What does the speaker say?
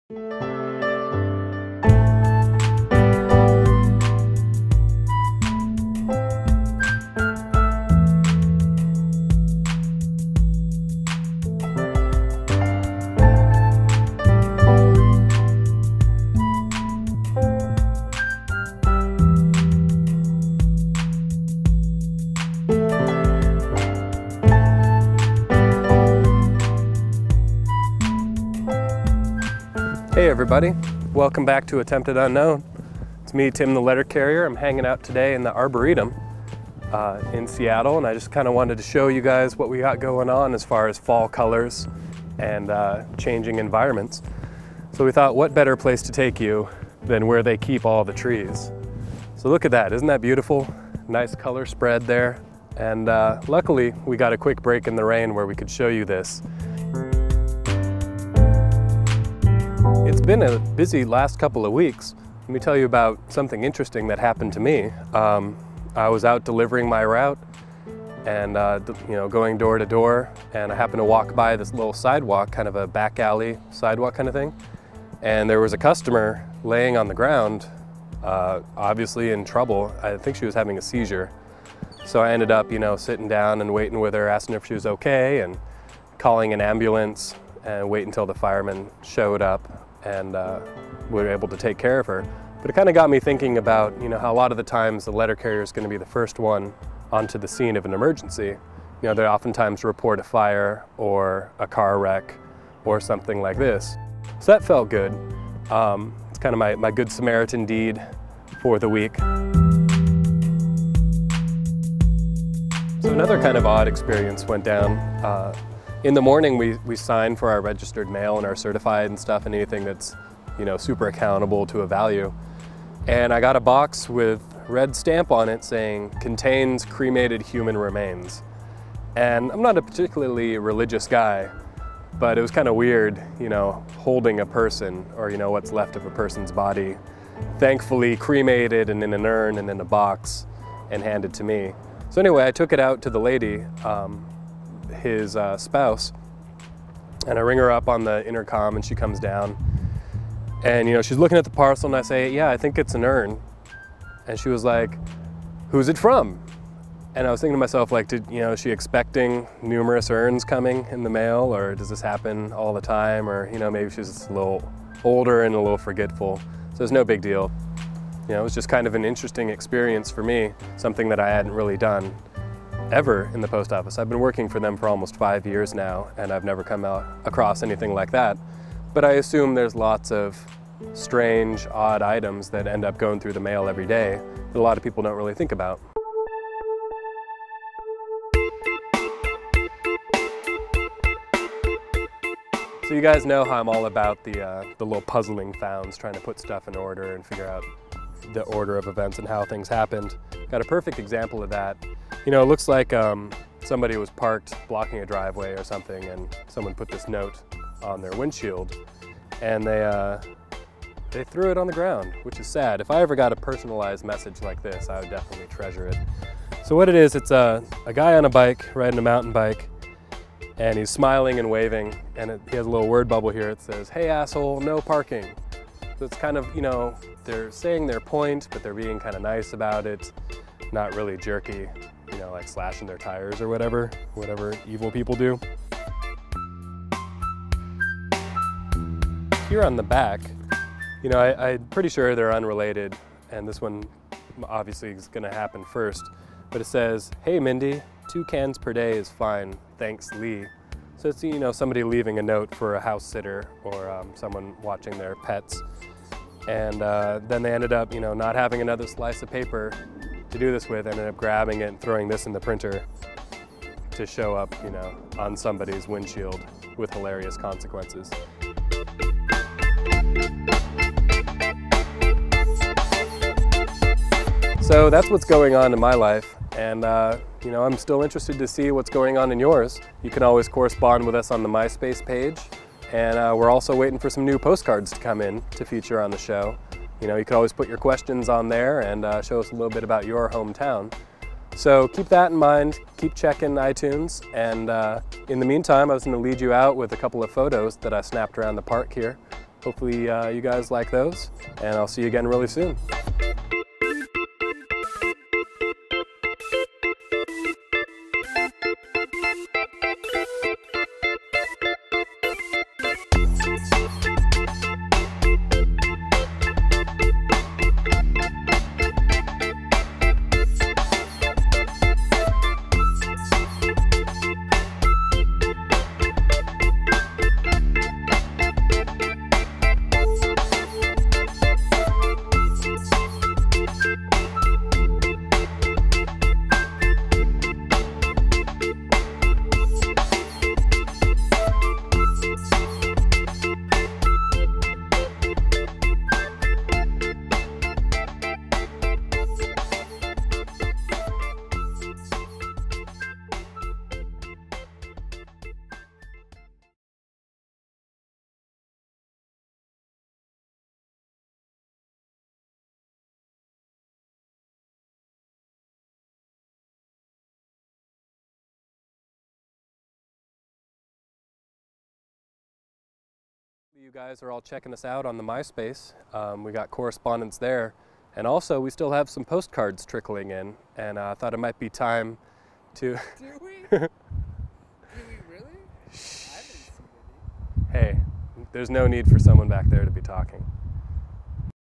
Hey everybody, welcome back to Attempted Unknown. It's me, Tim the Letter Carrier. I'm hanging out today in the Arboretum in Seattle, and I just kind of wanted to show you guys what we got going on as far as fall colors and changing environments. So we thought, what better place to take you than where they keep all the trees. So look at that, isn't that beautiful? Nice color spread there. And luckily, we got a quick break in the rain where we could show you this. It's been a busy last couple of weeks. Let me tell you about something interesting that happened to me. I was out delivering my route and going door to door, and I happened to walk by this little sidewalk, kind of a back alley sidewalk kind of thing. And there was a customer laying on the ground, obviously in trouble. I think she was having a seizure. So I ended up, sitting down and waiting with her, asking if she was okay, and calling an ambulance and wait until the firemen showed up and we were able to take care of her. But it kind of got me thinking about, how a lot of the times the letter carrier is going to be the first one onto the scene of an emergency. They oftentimes report a fire or a car wreck or something like this. So that felt good. It's kind of my Good Samaritan deed for the week. So another kind of odd experience went down. In the morning, we sign for our registered mail and our certified and stuff, and anything that's, super accountable to a value. And I got a box with red stamp on it saying, contains cremated human remains. And I'm not a particularly religious guy, but it was kind of weird, holding a person or, what's left of a person's body, thankfully cremated and in an urn and in a box and handed to me. So anyway, I took it out to the lady, his spouse, and I ring her up on the intercom and she comes down and she's looking at the parcel, and I say, yeah, I think it's an urn. And she was like, who's it from? And I was thinking to myself, like, is she expecting numerous urns coming in the mail, or does this happen all the time? Or maybe she's just a little older and a little forgetful, so it's no big deal. It was just kind of an interesting experience for me, something that I hadn't really done ever in the post office. I've been working for them for almost 5 years now, and I've never come across anything like that. But I assume there's lots of strange, odd items that end up going through the mail every day that a lot of people don't really think about. So you guys know how I'm all about the little puzzling founds, trying to put stuff in order and figure out the order of events and how things happened. Got a perfect example of that. It looks like somebody was parked blocking a driveway or something, and someone put this note on their windshield, and they threw it on the ground, which is sad. If I ever got a personalized message like this, I would definitely treasure it. So what it is, it's a guy on a bike, riding a mountain bike, and he's smiling and waving, and he has a little word bubble here. It says, hey asshole, no parking. So it's kind of, they're saying their point, but they're being kind of nice about it, not really jerky, like slashing their tires or whatever evil people do. Here on the back, I'm pretty sure they're unrelated, and this one obviously is gonna happen first, but it says, hey Mindy, 2 cans per day is fine, thanks Lee. So it's, somebody leaving a note for a house sitter or someone watching their pets. And then they ended up, not having another slice of paper to do this with, ended up grabbing it and throwing this in the printer to show up, on somebody's windshield with hilarious consequences. So that's what's going on in my life, and I'm still interested to see what's going on in yours. You can always correspond with us on the MySpace page, and we're also waiting for some new postcards to come in to feature on the show. You can always put your questions on there and show us a little bit about your hometown. So keep that in mind, keep checking iTunes, and in the meantime, I was going to lead you out with a couple of photos that I snapped around the park here. hopefully you guys like those, and I'll see you again really soon. You guys are all checking us out on the MySpace. We got correspondence there, and also we still have some postcards trickling in, and I thought it might be time to... Do we? Do we really? I haven't seen any. Hey, there's no need for someone back there to be talking.